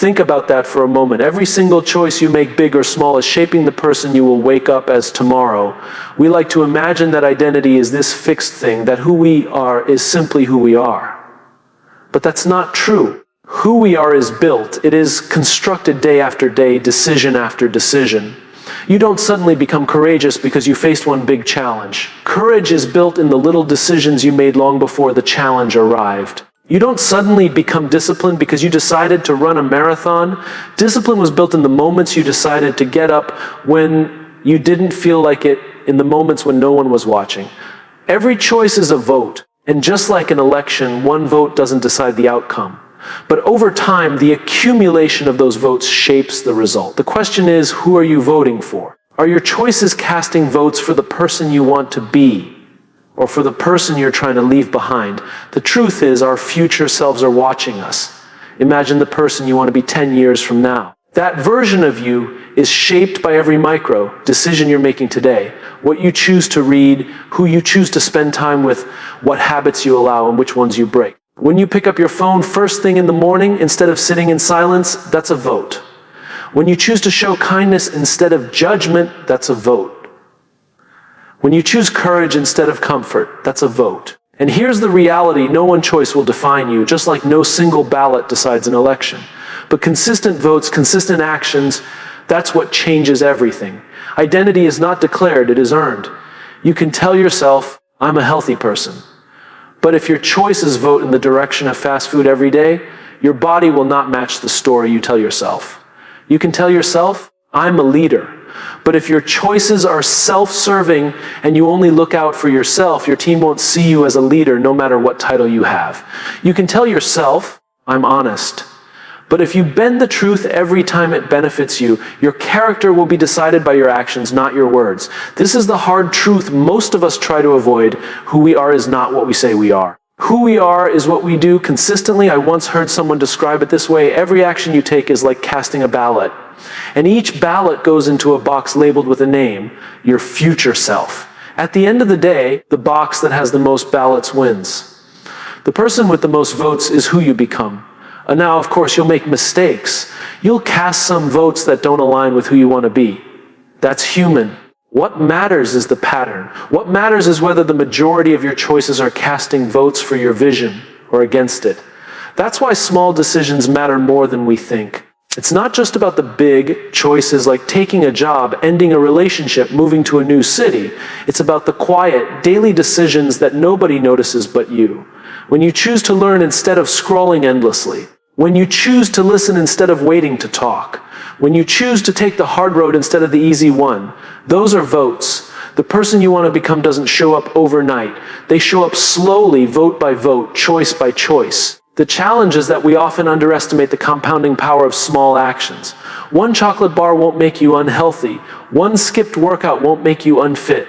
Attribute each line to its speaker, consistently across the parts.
Speaker 1: Think about that for a moment. Every single choice you make, big or small, is shaping the person you will wake up as tomorrow. We like to imagine that identity is this fixed thing, that who we are is simply who we are. But that's not true. Who we are is built. It is constructed day after day, decision after decision. You don't suddenly become courageous because you faced one big challenge. Courage is built in the little decisions you made long before the challenge arrived. You don't suddenly become disciplined because you decided to run a marathon. Discipline was built in the moments you decided to get up when you didn't feel like it, in the moments when no one was watching. Every choice is a vote, and just like an election, one vote doesn't decide the outcome. But over time, the accumulation of those votes shapes the result. The question is, who are you voting for? Are your choices casting votes for the person you want to be, or for the person you're trying to leave behind? The truth is, our future selves are watching us. Imagine the person you want to be 10 years from now. That version of you is shaped by every micro decision you're making today. What you choose to read, who you choose to spend time with, what habits you allow, and which ones you break. When you pick up your phone first thing in the morning instead of sitting in silence, that's a vote. When you choose to show kindness instead of judgment, that's a vote. When you choose courage instead of comfort, that's a vote. And here's the reality: no one choice will define you, just like no single ballot decides an election. But consistent votes, consistent actions, that's what changes everything. Identity is not declared, it is earned. You can tell yourself, I'm a healthy person. But if your choices vote in the direction of fast food every day, your body will not match the story you tell yourself. You can tell yourself, I'm a leader. But if your choices are self-serving and you only look out for yourself, your team won't see you as a leader no matter what title you have. You can tell yourself, I'm honest. But if you bend the truth every time it benefits you, your character will be decided by your actions, not your words. This is the hard truth most of us try to avoid. Who we are is not what we say we are. Who we are is what we do consistently. I once heard someone describe it this way: every action you take is like casting a ballot. And each ballot goes into a box labeled with a name, your future self. At the end of the day, the box that has the most ballots wins. The person with the most votes is who you become. And now, of course, you'll make mistakes. You'll cast some votes that don't align with who you want to be. That's human. What matters is the pattern. What matters is whether the majority of your choices are casting votes for your vision or against it. That's why small decisions matter more than we think. It's not just about the big choices like taking a job, ending a relationship, moving to a new city. It's about the quiet, daily decisions that nobody notices but you. When you choose to learn instead of scrolling endlessly. When you choose to listen instead of waiting to talk. When you choose to take the hard road instead of the easy one. Those are votes. The person you want to become doesn't show up overnight. They show up slowly, vote by vote, choice by choice. The challenge is that we often underestimate the compounding power of small actions. One chocolate bar won't make you unhealthy. One skipped workout won't make you unfit.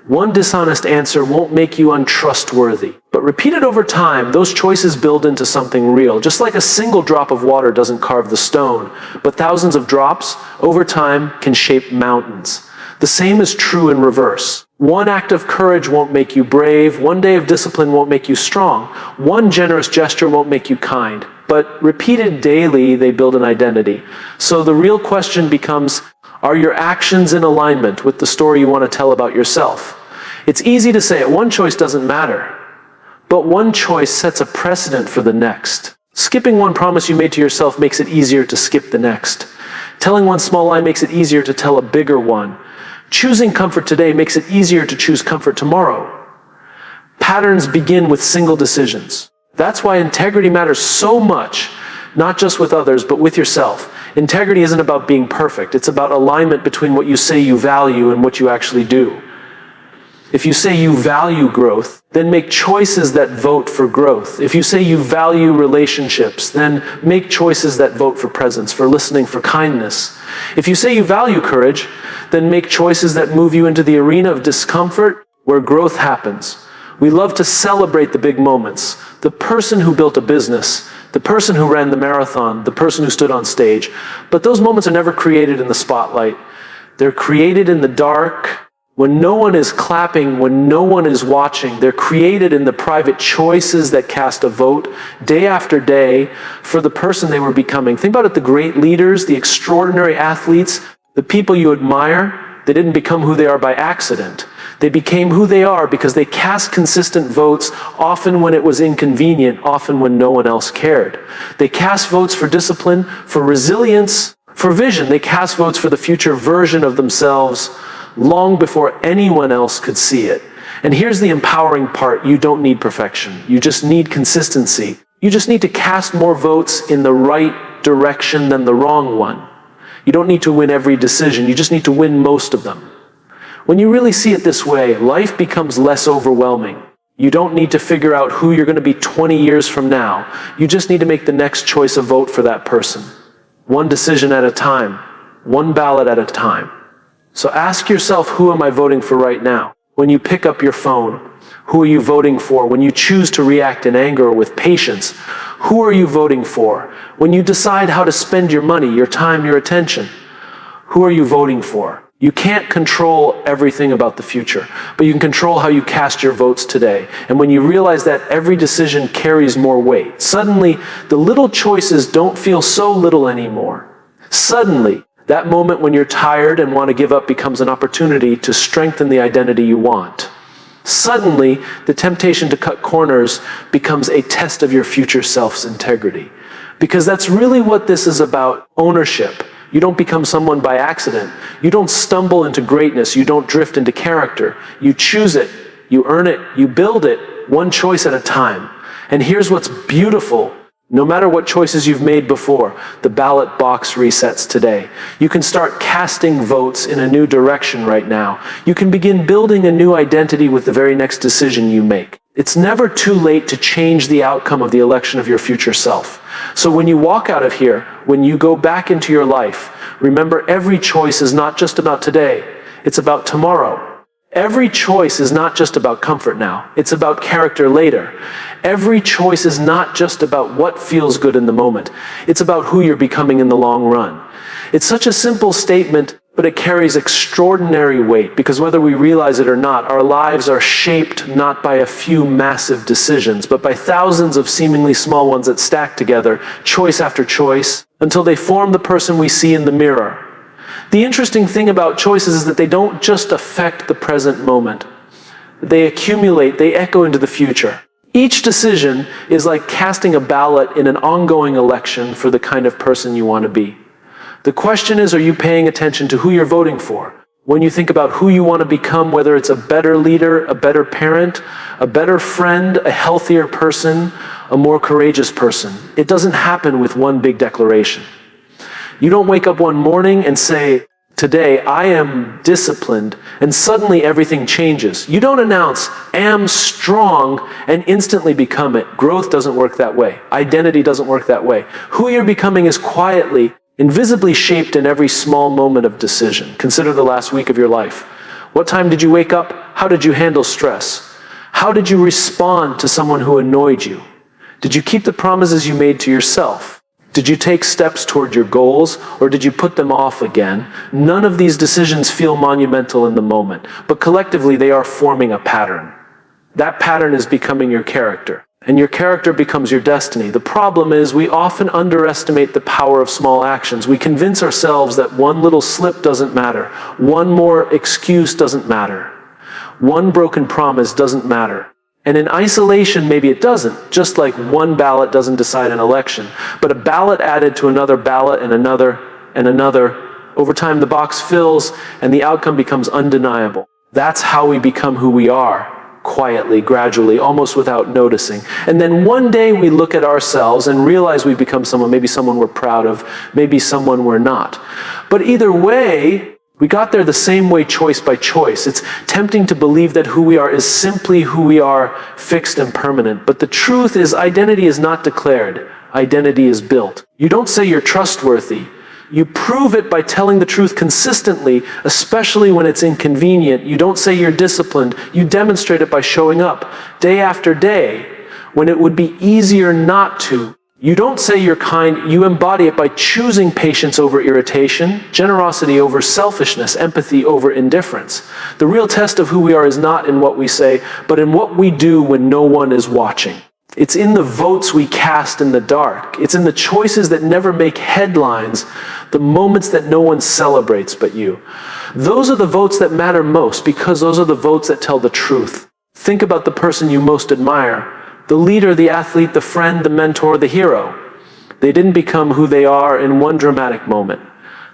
Speaker 1: One dishonest answer won't make you untrustworthy. But repeated over time, those choices build into something real. Just like a single drop of water doesn't carve the stone, but thousands of drops, over time, can shape mountains. The same is true in reverse. One act of courage won't make you brave. One day of discipline won't make you strong. One generous gesture won't make you kind. But repeated daily, they build an identity. So the real question becomes, are your actions in alignment with the story you want to tell about yourself? It's easy to say one choice doesn't matter, but one choice sets a precedent for the next. Skipping one promise you made to yourself makes it easier to skip the next. Telling one small lie makes it easier to tell a bigger one. Choosing comfort today makes it easier to choose comfort tomorrow. Patterns begin with single decisions. That's why integrity matters so much, not just with others, but with yourself. Integrity isn't about being perfect. It's about alignment between what you say you value and what you actually do. If you say you value growth, then make choices that vote for growth. If you say you value relationships, then make choices that vote for presence, for listening, for kindness. If you say you value courage, then make choices that move you into the arena of discomfort where growth happens. We love to celebrate the big moments. The person who built a business, the person who ran the marathon, the person who stood on stage. But those moments are never created in the spotlight. They're created in the dark, When no one is clapping, when no one is watching, they're created in the private choices that cast a vote day after day for the person they were becoming. Think about it, the great leaders, the extraordinary athletes, the people you admire, they didn't become who they are by accident. They became who they are because they cast consistent votes, often when it was inconvenient, often when no one else cared. They cast votes for discipline, for resilience, for vision. They cast votes for the future version of themselves long before anyone else could see it. And here's the empowering part. You don't need perfection. You just need consistency. You just need to cast more votes in the right direction than the wrong one. You don't need to win every decision. You just need to win most of them. When you really see it this way, life becomes less overwhelming. You don't need to figure out who you're going to be 20 years from now. You just need to make the next choice a vote for that person. One decision at a time. One ballot at a time. So ask yourself, who am I voting for right now? When you pick up your phone, who are you voting for? When you choose to react in anger or with patience, who are you voting for? When you decide how to spend your money, your time, your attention, who are you voting for? You can't control everything about the future, but you can control how you cast your votes today. And when you realize that every decision carries more weight, suddenly the little choices don't feel so little anymore. Suddenly, that moment when you're tired and want to give up becomes an opportunity to strengthen the identity you want. Suddenly, the temptation to cut corners becomes a test of your future self's integrity. Because that's really what this is about, ownership. You don't become someone by accident. You don't stumble into greatness. You don't drift into character. You choose it. You earn it. You build it, one choice at a time. And here's what's beautiful. No matter what choices you've made before, the ballot box resets today. You can start casting votes in a new direction right now. You can begin building a new identity with the very next decision you make. It's never too late to change the outcome of the election of your future self. So when you walk out of here, when you go back into your life, remember every choice is not just about today, it's about tomorrow. Every choice is not just about comfort now, it's about character later. Every choice is not just about what feels good in the moment, it's about who you're becoming in the long run. It's such a simple statement, but it carries extraordinary weight, because whether we realize it or not, our lives are shaped not by a few massive decisions, but by thousands of seemingly small ones that stack together, choice after choice, until they form the person we see in the mirror. The interesting thing about choices is that they don't just affect the present moment. They accumulate, they echo into the future. Each decision is like casting a ballot in an ongoing election for the kind of person you want to be. The question is, are you paying attention to who you're voting for? When you think about who you want to become, whether it's a better leader, a better parent, a better friend, a healthier person, a more courageous person, it doesn't happen with one big declaration. You don't wake up one morning and say, today I am disciplined, and suddenly everything changes. You don't announce, am strong, and instantly become it. Growth doesn't work that way. Identity doesn't work that way. Who you're becoming is quietly, invisibly shaped in every small moment of decision. Consider the last week of your life. What time did you wake up? How did you handle stress? How did you respond to someone who annoyed you? Did you keep the promises you made to yourself? Did you take steps toward your goals, or did you put them off again? None of these decisions feel monumental in the moment, but collectively they are forming a pattern. That pattern is becoming your character, and your character becomes your destiny. The problem is we often underestimate the power of small actions. We convince ourselves that one little slip doesn't matter, one more excuse doesn't matter, one broken promise doesn't matter. And in isolation, maybe it doesn't, just like one ballot doesn't decide an election. But a ballot added to another ballot and another, over time the box fills and the outcome becomes undeniable. That's how we become who we are, quietly, gradually, almost without noticing. And then one day we look at ourselves and realize we've become someone, maybe someone we're proud of, maybe someone we're not. But either way, we got there the same way, choice by choice. It's tempting to believe that who we are is simply who we are, fixed and permanent. But the truth is, identity is not declared. Identity is built. You don't say you're trustworthy. You prove it by telling the truth consistently, especially when it's inconvenient. You don't say you're disciplined. You demonstrate it by showing up day after day when it would be easier not to. You don't say you're kind, you embody it by choosing patience over irritation, generosity over selfishness, empathy over indifference. The real test of who we are is not in what we say, but in what we do when no one is watching. It's in the votes we cast in the dark. It's in the choices that never make headlines, the moments that no one celebrates but you. Those are the votes that matter most because those are the votes that tell the truth. Think about the person you most admire. The leader, the athlete, the friend, the mentor, the hero. They didn't become who they are in one dramatic moment.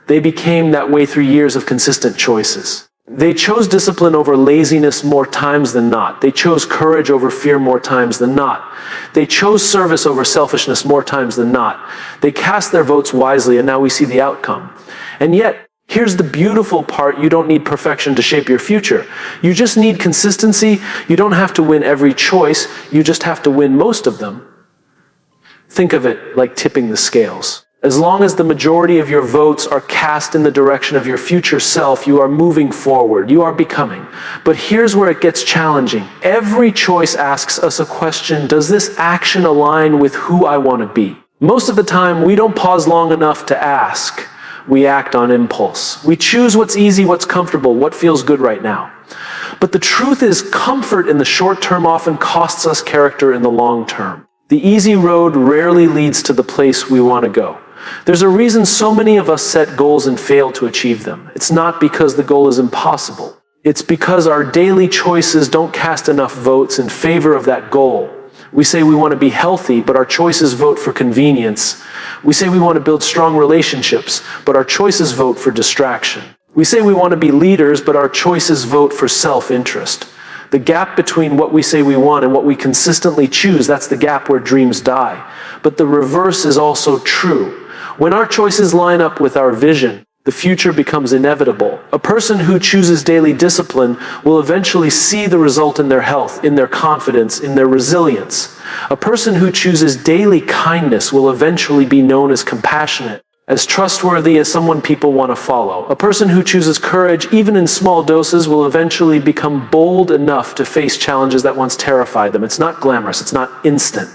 Speaker 1: They became that way through years of consistent choices. They chose discipline over laziness more times than not. They chose courage over fear more times than not. They chose service over selfishness more times than not. They cast their votes wisely, and now we see the outcome. And yet, here's the beautiful part: you don't need perfection to shape your future. You just need consistency. You don't have to win every choice. You just have to win most of them. Think of it like tipping the scales. As long as the majority of your votes are cast in the direction of your future self, you are moving forward. You are becoming. But here's where it gets challenging. Every choice asks us a question: does this action align with who I want to be? Most of the time, we don't pause long enough to ask. We act on impulse. We choose what's easy, what's comfortable, what feels good right now. But the truth is, comfort in the short term often costs us character in the long term. The easy road rarely leads to the place we want to go. There's a reason so many of us set goals and fail to achieve them. It's not because the goal is impossible. It's because our daily choices don't cast enough votes in favor of that goal. We say we want to be healthy, but our choices vote for convenience. We say we want to build strong relationships, but our choices vote for distraction. We say we want to be leaders, but our choices vote for self-interest. The gap between what we say we want and what we consistently choose, that's the gap where dreams die. But the reverse is also true. When our choices line up with our vision, the future becomes inevitable. A person who chooses daily discipline will eventually see the result in their health, in their confidence, in their resilience. A person who chooses daily kindness will eventually be known as compassionate, as trustworthy, as someone people want to follow. A person who chooses courage, even in small doses, will eventually become bold enough to face challenges that once terrified them. It's not glamorous, it's not instant.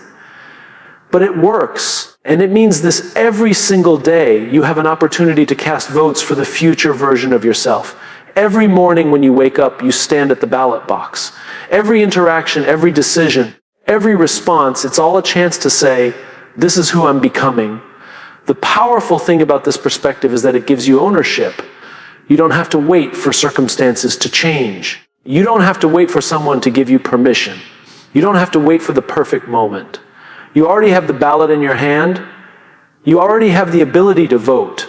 Speaker 1: But it works. And it means this: every single day, you have an opportunity to cast votes for the future version of yourself. Every morning when you wake up, you stand at the ballot box. Every interaction, every decision, every response, it's all a chance to say, this is who I'm becoming. The powerful thing about this perspective is that it gives you ownership. You don't have to wait for circumstances to change. You don't have to wait for someone to give you permission. You don't have to wait for the perfect moment. You already have the ballot in your hand. You already have the ability to vote.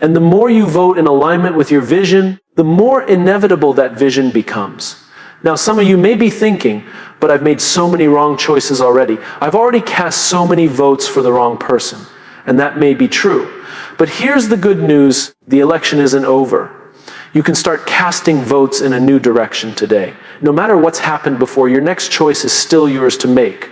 Speaker 1: And the more you vote in alignment with your vision, the more inevitable that vision becomes. Now, some of you may be thinking, but I've made so many wrong choices already. I've already cast so many votes for the wrong person. And that may be true. But here's the good news: the election isn't over. You can start casting votes in a new direction today. No matter what's happened before, your next choice is still yours to make.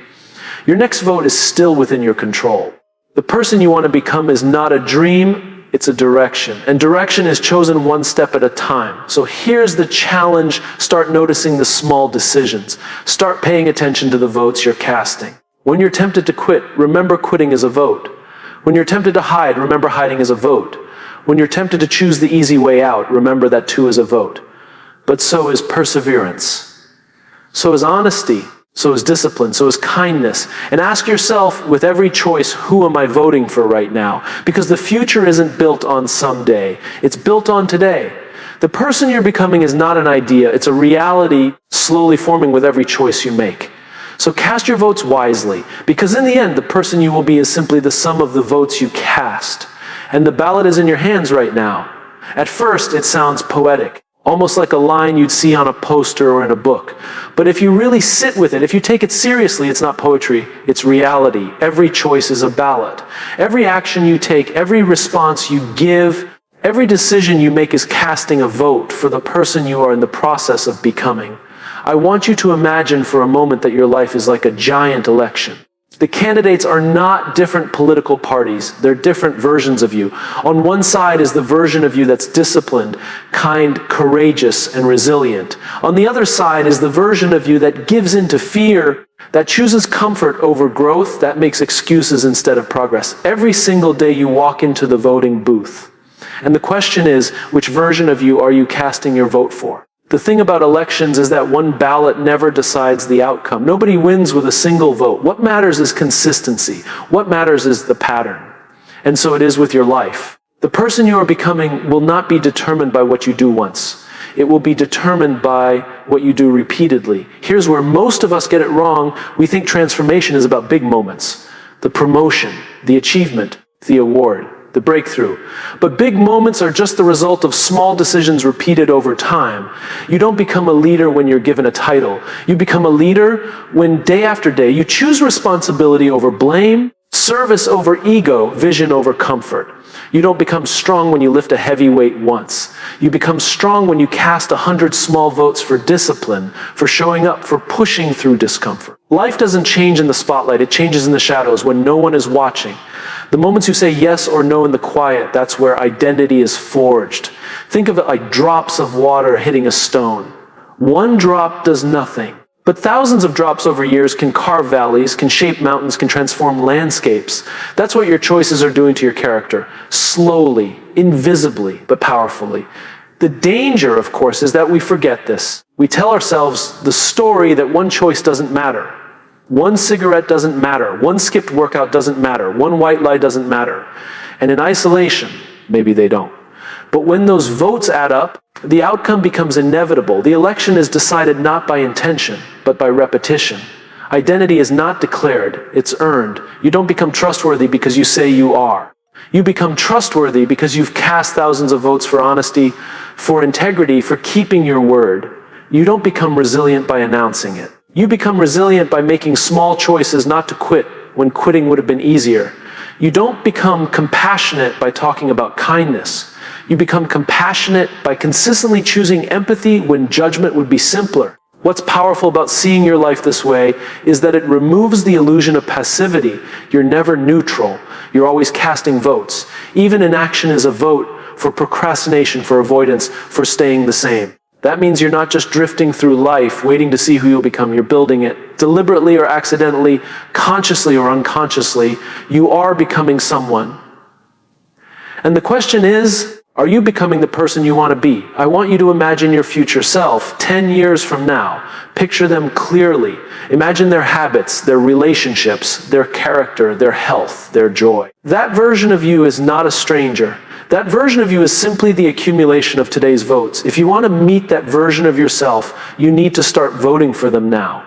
Speaker 1: Your next vote is still within your control. The person you want to become is not a dream, it's a direction. And direction is chosen one step at a time. So here's the challenge: start noticing the small decisions. Start paying attention to the votes you're casting. When you're tempted to quit, remember quitting is a vote. When you're tempted to hide, remember hiding is a vote. When you're tempted to choose the easy way out, remember that too is a vote. But so is perseverance. So is honesty. So is discipline, so is kindness. And ask yourself with every choice, who am I voting for right now? Because the future isn't built on someday, it's built on today. The person you're becoming is not an idea, it's a reality slowly forming with every choice you make. So cast your votes wisely, because in the end, the person you will be is simply the sum of the votes you cast. And the ballot is in your hands right now. At first, it sounds poetic, almost like a line you'd see on a poster or in a book. But if you really sit with it, if you take it seriously, it's not poetry, it's reality. Every choice is a ballot. Every action you take, every response you give, every decision you make is casting a vote for the person you are in the process of becoming. I want you to imagine for a moment that your life is like a giant election. The candidates are not different political parties. They're different versions of you. On one side is the version of you that's disciplined, kind, courageous, and resilient. On the other side is the version of you that gives in to fear, that chooses comfort over growth, that makes excuses instead of progress. Every single day you walk into the voting booth. And the question is, which version of you are you casting your vote for? The thing about elections is that one ballot never decides the outcome. Nobody wins with a single vote. What matters is consistency. What matters is the pattern. And so it is with your life. The person you are becoming will not be determined by what you do once. It will be determined by what you do repeatedly. Here's where most of us get it wrong. We think transformation is about big moments. The promotion, the achievement, the award, the breakthrough. But big moments are just the result of small decisions repeated over time. You don't become a leader when you're given a title. You become a leader when day after day you choose responsibility over blame, service over ego, vision over comfort. You don't become strong when you lift a heavy weight once. You become strong when you cast 100 small votes for discipline, for showing up, for pushing through discomfort. Life doesn't change in the spotlight, it changes in the shadows when no one is watching. The moments you say yes or no in the quiet, that's where identity is forged. Think of it like drops of water hitting a stone. One drop does nothing, but thousands of drops over years can carve valleys, can shape mountains, can transform landscapes. That's what your choices are doing to your character. Slowly, invisibly, but powerfully. The danger, of course, is that we forget this. We tell ourselves the story that one choice doesn't matter. One cigarette doesn't matter. One skipped workout doesn't matter. One white lie doesn't matter. And in isolation, maybe they don't. But when those votes add up, the outcome becomes inevitable. The election is decided not by intention, but by repetition. Identity is not declared, it's earned. You don't become trustworthy because you say you are. You become trustworthy because you've cast thousands of votes for honesty, for integrity, for keeping your word. You don't become resilient by announcing it. You become resilient by making small choices not to quit when quitting would have been easier. You don't become compassionate by talking about kindness. You become compassionate by consistently choosing empathy when judgment would be simpler. What's powerful about seeing your life this way is that it removes the illusion of passivity. You're never neutral. You're always casting votes. Even inaction is a vote for procrastination, for avoidance, for staying the same. That means you're not just drifting through life, waiting to see who you'll become. You're building it. Deliberately or accidentally, consciously or unconsciously, you are becoming someone. And the question is, are you becoming the person you want to be? I want you to imagine your future self 10 years from now. Picture them clearly. Imagine their habits, their relationships, their character, their health, their joy. That version of you is not a stranger. That version of you is simply the accumulation of today's votes. If you want to meet that version of yourself, you need to start voting for them now.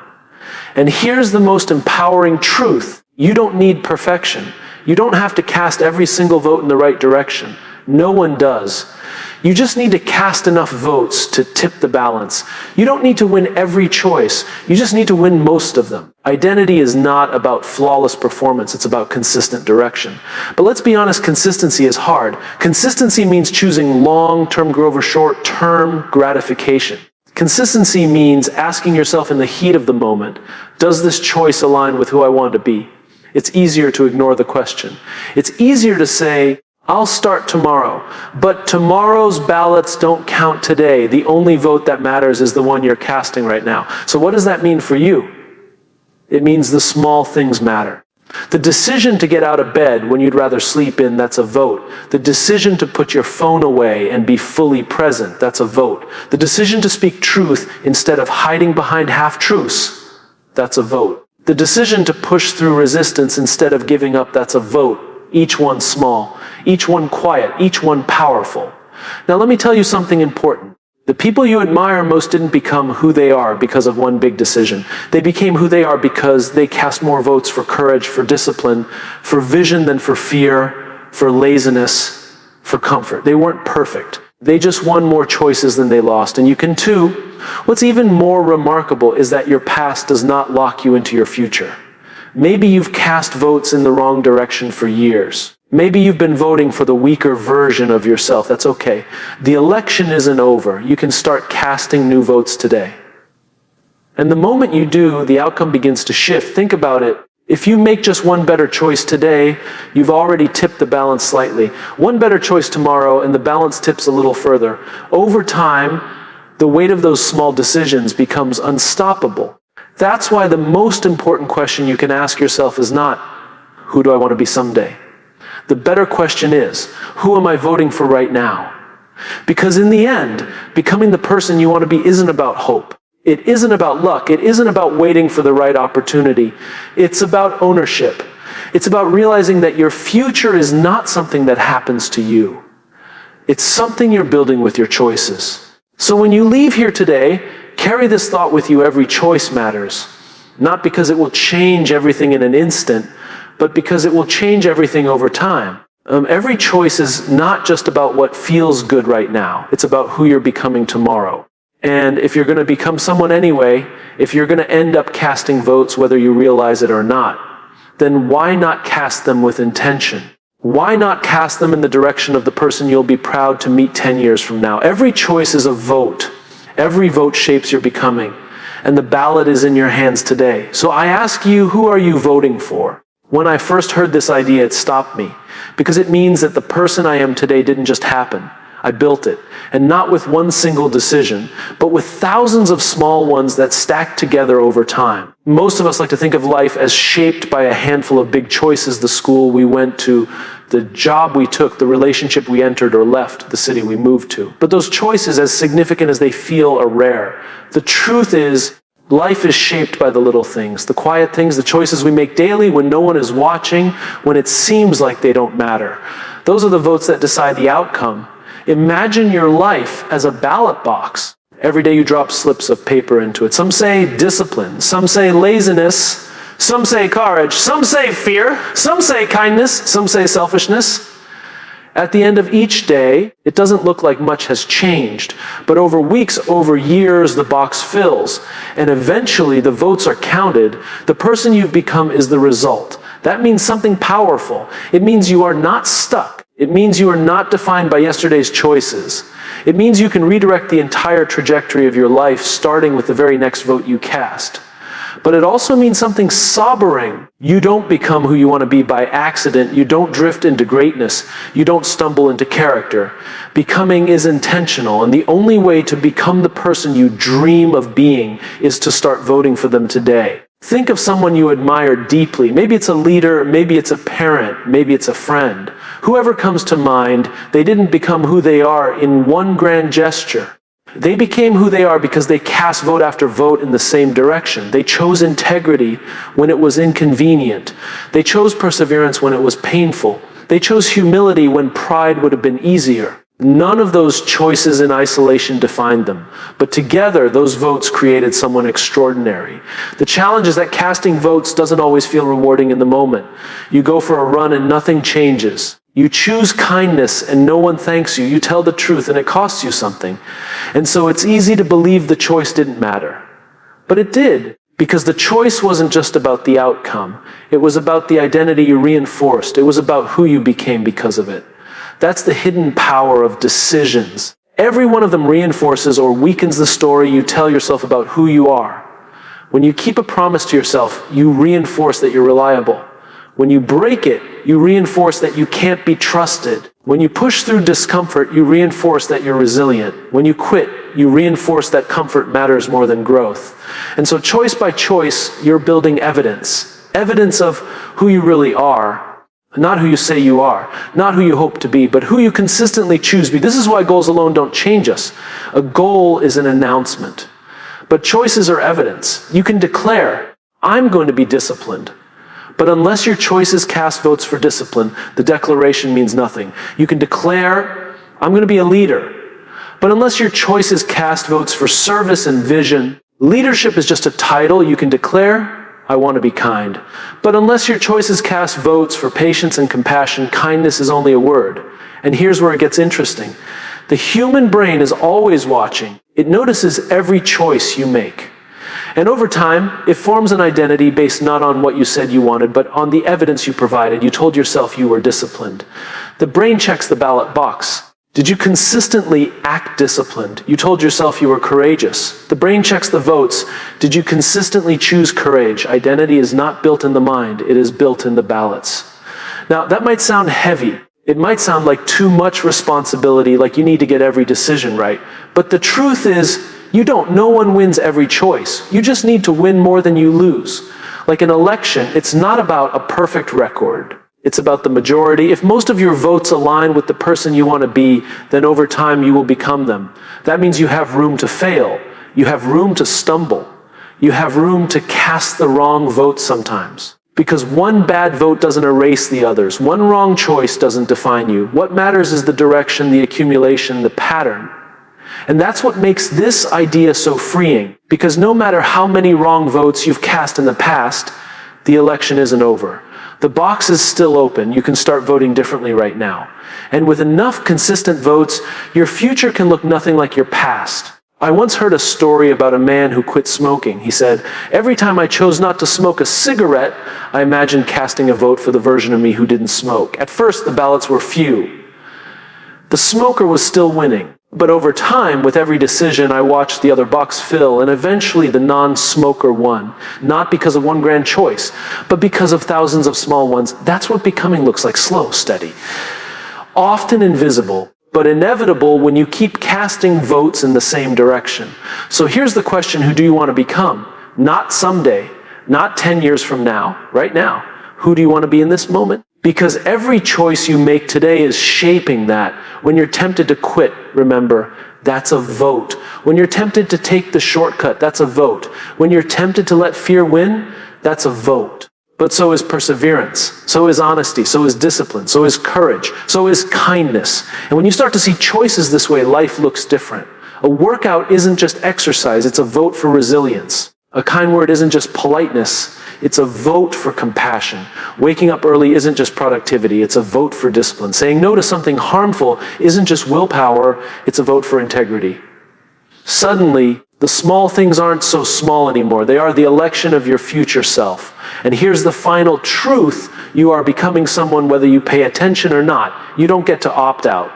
Speaker 1: And here's the most empowering truth. You don't need perfection. You don't have to cast every single vote in the right direction. No one does. You just need to cast enough votes to tip the balance. You don't need to win every choice. You just need to win most of them. Identity is not about flawless performance. It's about consistent direction. But let's be honest, consistency is hard. Consistency means choosing long-term growth over short-term gratification. Consistency means asking yourself in the heat of the moment, does this choice align with who I want to be? It's easier to ignore the question. It's easier to say, I'll start tomorrow, but tomorrow's ballots don't count today. The only vote that matters is the one you're casting right now. So what does that mean for you? It means the small things matter. The decision to get out of bed when you'd rather sleep in, that's a vote. The decision to put your phone away and be fully present, that's a vote. The decision to speak truth instead of hiding behind half-truths, that's a vote. The decision to push through resistance instead of giving up, that's a vote. Each one small, each one quiet, each one powerful. Now let me tell you something important. The people you admire most didn't become who they are because of one big decision. They became who they are because they cast more votes for courage, for discipline, for vision than for fear, for laziness, for comfort. They weren't perfect. They just won more choices than they lost, and you can too. What's even more remarkable is that your past does not lock you into your future. Maybe you've cast votes in the wrong direction for years. Maybe you've been voting for the weaker version of yourself. That's okay. The election isn't over. You can start casting new votes today. And the moment you do, the outcome begins to shift. Think about it. If you make just one better choice today, you've already tipped the balance slightly. One better choice tomorrow, and the balance tips a little further. Over time, the weight of those small decisions becomes unstoppable. That's why the most important question you can ask yourself is not, who do I want to be someday? The better question is, who am I voting for right now? Because in the end, becoming the person you want to be isn't about hope. It isn't about luck. It isn't about waiting for the right opportunity. It's about ownership. It's about realizing that your future is not something that happens to you. It's something you're building with your choices. So when you leave here today, carry this thought with you: every choice matters. Not because it will change everything in an instant, but because it will change everything over time. Every choice is not just about what feels good right now. It's about who you're becoming tomorrow. And if you're going to become someone anyway, if you're going to end up casting votes whether you realize it or not, then why not cast them with intention? Why not cast them in the direction of the person you'll be proud to meet 10 years from now? Every choice is a vote. Every vote shapes your becoming. And the ballot is in your hands today. So I ask you, who are you voting for? When I first heard this idea, it stopped me, because it means that the person I am today didn't just happen. I built it, and not with one single decision, but with thousands of small ones that stack together over time. Most of us like to think of life as shaped by a handful of big choices: the school we went to, the job we took, the relationship we entered or left, the city we moved to. But those choices, as significant as they feel, are rare. The truth is, life is shaped by the little things, the quiet things, the choices we make daily when no one is watching, when it seems like they don't matter. Those are the votes that decide the outcome. Imagine your life as a ballot box. Every day you drop slips of paper into it. Some say discipline, some say laziness, some say courage, some say fear, some say kindness, some say selfishness. At the end of each day, it doesn't look like much has changed, but over weeks, over years, the box fills, and eventually the votes are counted. The person you've become is the result. That means something powerful. It means you are not stuck. It means you are not defined by yesterday's choices. It means you can redirect the entire trajectory of your life, starting with the very next vote you cast. But it also means something sobering. You don't become who you want to be by accident. You don't drift into greatness. You don't stumble into character. Becoming is intentional, and the only way to become the person you dream of being is to start voting for them today. Think of someone you admire deeply. Maybe it's a leader, maybe it's a parent, maybe it's a friend. Whoever comes to mind, they didn't become who they are in one grand gesture. They became who they are because they cast vote after vote in the same direction. They chose integrity when it was inconvenient. They chose perseverance when it was painful. They chose humility when pride would have been easier. None of those choices in isolation defined them, but together those votes created someone extraordinary. The challenge is that casting votes doesn't always feel rewarding in the moment. You go for a run and nothing changes. You choose kindness and no one thanks you. You tell the truth and it costs you something. And so it's easy to believe the choice didn't matter. But it did, because the choice wasn't just about the outcome. It was about the identity you reinforced. It was about who you became because of it. That's the hidden power of decisions. Every one of them reinforces or weakens the story you tell yourself about who you are. When you keep a promise to yourself, you reinforce that you're reliable. When you break it, you reinforce that you can't be trusted. When you push through discomfort, you reinforce that you're resilient. When you quit, you reinforce that comfort matters more than growth. And so choice by choice, you're building evidence. Evidence of who you really are. Not who you say you are, not who you hope to be, but who you consistently choose to be. This is why goals alone don't change us. A goal is an announcement, but choices are evidence. You can declare, I'm going to be disciplined. But unless your choices cast votes for discipline, the declaration means nothing. You can declare, I'm going to be a leader. But unless your choices cast votes for service and vision, leadership is just a title. You can declare, I want to be kind. But unless your choices cast votes for patience and compassion, kindness is only a word. And here's where it gets interesting. The human brain is always watching. It notices every choice you make. And over time, it forms an identity based not on what you said you wanted, but on the evidence you provided. You told yourself you were disciplined. The brain checks the ballot box. Did you consistently act disciplined? You told yourself you were courageous. The brain checks the votes. Did you consistently choose courage? Identity is not built in the mind, it is built in the ballots. Now, that might sound heavy. It might sound like too much responsibility, like you need to get every decision right. But the truth is, no one wins every choice. You just need to win more than you lose. Like an election, it's not about a perfect record. It's about the majority. If most of your votes align with the person you want to be, then over time you will become them. That means you have room to fail. You have room to stumble. You have room to cast the wrong vote sometimes. Because one bad vote doesn't erase the others. One wrong choice doesn't define you. What matters is the direction, the accumulation, the pattern. And that's what makes this idea so freeing. Because no matter how many wrong votes you've cast in the past, the election isn't over. The box is still open. You can start voting differently right now. And with enough consistent votes, your future can look nothing like your past. I once heard a story about a man who quit smoking. He said, "Every time I chose not to smoke a cigarette, I imagined casting a vote for the version of me who didn't smoke. At first, the ballots were few. The smoker was still winning. But over time, with every decision, I watched the other box fill, and eventually the non-smoker won. Not because of one grand choice, but because of thousands of small ones. That's what becoming looks like, slow, steady. Often invisible, but inevitable when you keep casting votes in the same direction. So here's the question, who do you want to become? Not someday, not 10 years from now, right now. Who do you want to be in this moment? Because every choice you make today is shaping that. When you're tempted to quit, remember, that's a vote. When you're tempted to take the shortcut, that's a vote. When you're tempted to let fear win, that's a vote. But so is perseverance, so is honesty, so is discipline, so is courage, so is kindness. And when you start to see choices this way, life looks different. A workout isn't just exercise, it's a vote for resilience. A kind word isn't just politeness, it's a vote for compassion. Waking up early isn't just productivity, it's a vote for discipline. Saying no to something harmful isn't just willpower, it's a vote for integrity. Suddenly, the small things aren't so small anymore. They are the election of your future self. And here's the final truth. You are becoming someone whether you pay attention or not. You don't get to opt out.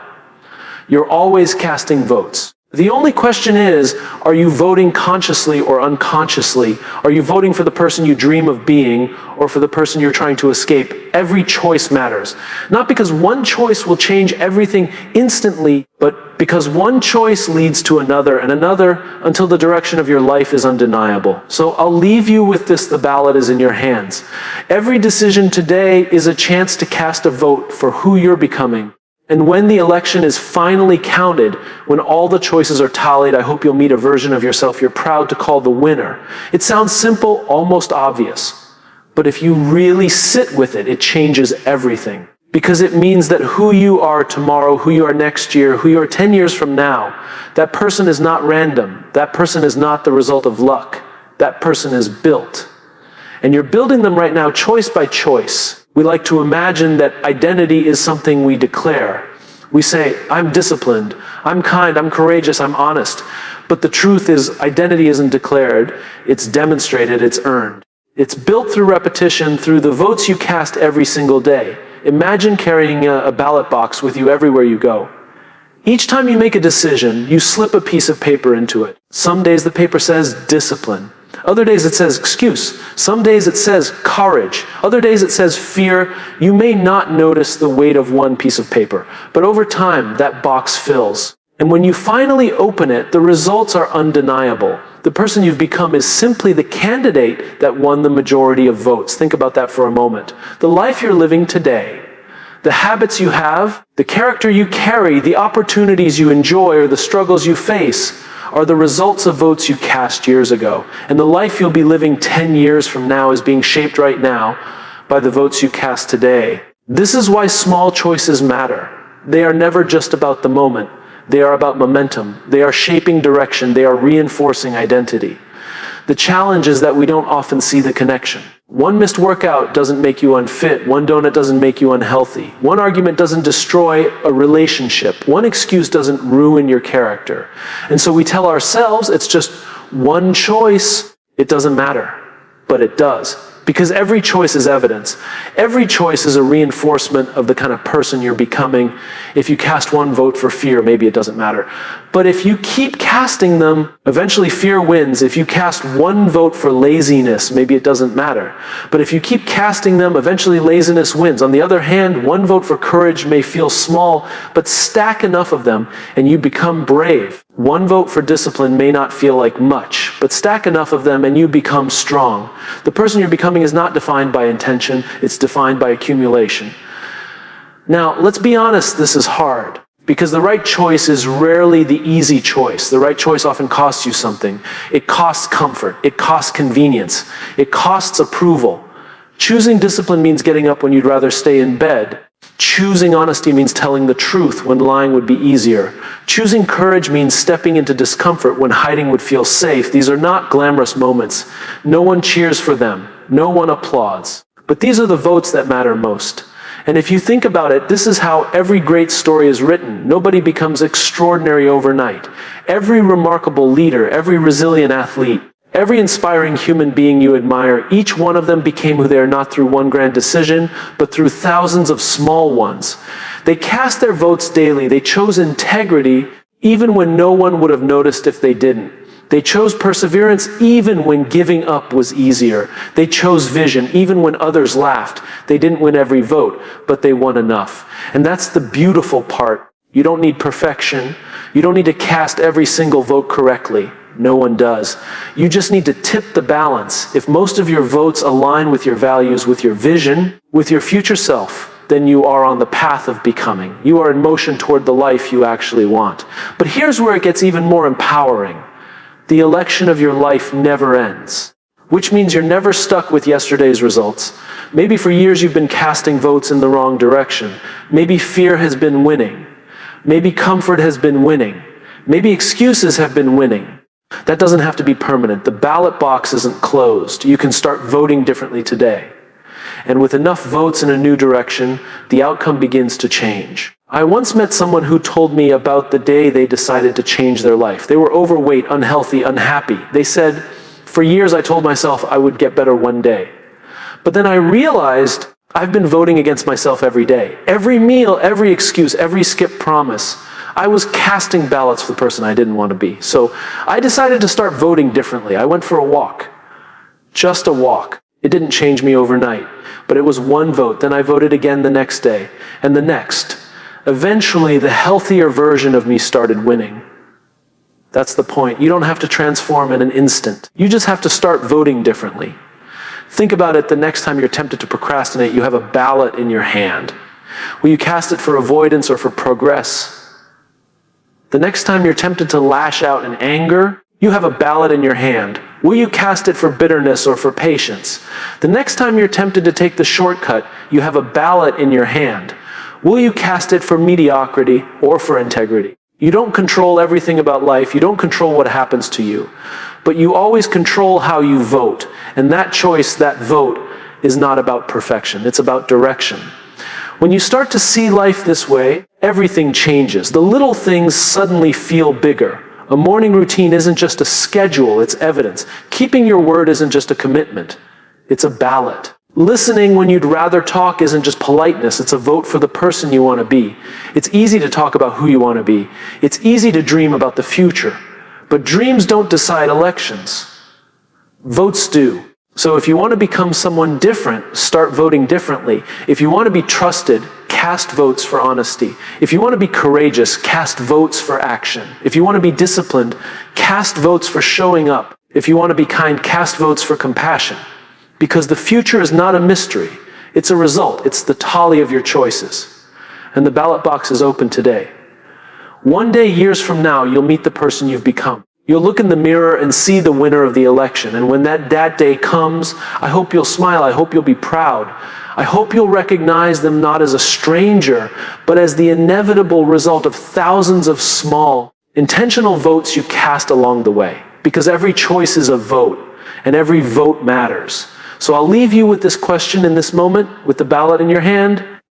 Speaker 1: You're always casting votes. The only question is, are you voting consciously or unconsciously? Are you voting for the person you dream of being or for the person you're trying to escape? Every choice matters. Not because one choice will change everything instantly, but because one choice leads to another and another until the direction of your life is undeniable. So I'll leave you with this, the ballot is in your hands. Every decision today is a chance to cast a vote for who you're becoming. And when the election is finally counted, when all the choices are tallied, I hope you'll meet a version of yourself you're proud to call the winner. It sounds simple, almost obvious. But if you really sit with it, it changes everything. Because it means that who you are tomorrow, who you are next year, who you are 10 years from now, that person is not random. That person is not the result of luck. That person is built. And you're building them right now, choice by choice. We like to imagine that identity is something we declare. We say, I'm disciplined, I'm kind, I'm courageous, I'm honest. But the truth is, identity isn't declared, it's demonstrated, it's earned. It's built through repetition, through the votes you cast every single day. Imagine carrying a ballot box with you everywhere you go. Each time you make a decision, you slip a piece of paper into it. Some days the paper says discipline. Other days it says excuse. Some days it says courage. Other days it says fear. You may not notice the weight of one piece of paper, but over time that box fills. And when you finally open it, the results are undeniable. The person you've become is simply the candidate that won the majority of votes. Think about that for a moment. The life you're living today, the habits you have, the character you carry, the opportunities you enjoy, or the struggles you face are the results of votes you cast years ago. And the life you'll be living 10 years from now is being shaped right now by the votes you cast today. This is why small choices matter. They are never just about the moment. They are about momentum. They are shaping direction. They are reinforcing identity. The challenge is that we don't often see the connection. One missed workout doesn't make you unfit. One donut doesn't make you unhealthy. One argument doesn't destroy a relationship. One excuse doesn't ruin your character. And so we tell ourselves it's just one choice. It doesn't matter, but it does. Because every choice is evidence. Every choice is a reinforcement of the kind of person you're becoming. If you cast one vote for fear, maybe it doesn't matter. But if you keep casting them, eventually fear wins. If you cast one vote for laziness, maybe it doesn't matter. But if you keep casting them, eventually laziness wins. On the other hand, one vote for courage may feel small, but stack enough of them and you become brave. One vote for discipline may not feel like much, but stack enough of them and you become strong. The person you're becoming is not defined by intention, it's defined by accumulation. Now, let's be honest, this is hard, because the right choice is rarely the easy choice. The right choice often costs you something. It costs comfort, it costs convenience, it costs approval. Choosing discipline means getting up when you'd rather stay in bed. Choosing honesty means telling the truth when lying would be easier. Choosing courage means stepping into discomfort when hiding would feel safe. These are not glamorous moments. No one cheers for them. No one applauds. But these are the votes that matter most. And if you think about it, this is how every great story is written. Nobody becomes extraordinary overnight. Every remarkable leader, every resilient athlete, every inspiring human being you admire, each one of them became who they are not through one grand decision, but through thousands of small ones. They cast their votes daily. They chose integrity even when no one would have noticed if they didn't. They chose perseverance even when giving up was easier. They chose vision even when others laughed. They didn't win every vote, but they won enough. And that's the beautiful part. You don't need perfection. You don't need to cast every single vote correctly. No one does. You just need to tip the balance. If most of your votes align with your values, with your vision, with your future self, then you are on the path of becoming. You are in motion toward the life you actually want. But here's where it gets even more empowering. The election of your life never ends, which means you're never stuck with yesterday's results. Maybe for years you've been casting votes in the wrong direction. Maybe fear has been winning. Maybe comfort has been winning. Maybe excuses have been winning. That doesn't have to be permanent. The ballot box isn't closed. You can start voting differently today. And with enough votes in a new direction, the outcome begins to change. I once met someone who told me about the day they decided to change their life. They were overweight, unhealthy, unhappy. They said, "For years I told myself I would get better one day. But then I realized I've been voting against myself every day. Every meal, every excuse, every skipped promise. I was casting ballots for the person I didn't want to be. So I decided to start voting differently. I went for a walk. Just a walk. It didn't change me overnight, but it was one vote. Then I voted again the next day, and the next. Eventually, the healthier version of me started winning." That's the point. You don't have to transform in an instant. You just have to start voting differently. Think about it the next time you're tempted to procrastinate, you have a ballot in your hand. Will you cast it for avoidance or for progress? The next time you're tempted to lash out in anger, you have a ballot in your hand. Will you cast it for bitterness or for patience? The next time you're tempted to take the shortcut, you have a ballot in your hand. Will you cast it for mediocrity or for integrity? You don't control everything about life. You don't control what happens to you. But you always control how you vote. And that choice, that vote, is not about perfection. It's about direction. When you start to see life this way, everything changes. The little things suddenly feel bigger. A morning routine isn't just a schedule, it's evidence. Keeping your word isn't just a commitment, it's a ballot. Listening when you'd rather talk isn't just politeness, it's a vote for the person you want to be. It's easy to talk about who you want to be. It's easy to dream about the future. But dreams don't decide elections. Votes do. So if you want to become someone different, start voting differently. If you want to be trusted, cast votes for honesty. If you want to be courageous, cast votes for action. If you want to be disciplined, cast votes for showing up. If you want to be kind, cast votes for compassion. Because the future is not a mystery. It's a result. It's the tally of your choices. And the ballot box is open today. One day, years from now, you'll meet the person you've become. You'll look in the mirror and see the winner of the election. And when that day comes, I hope you'll smile. I hope you'll be proud. I hope you'll recognize them not as a stranger, but as the inevitable result of thousands of small, intentional votes you cast along the way. Because every choice is a vote, and every vote matters. So I'll leave you with this question in this moment, with the ballot in your hand.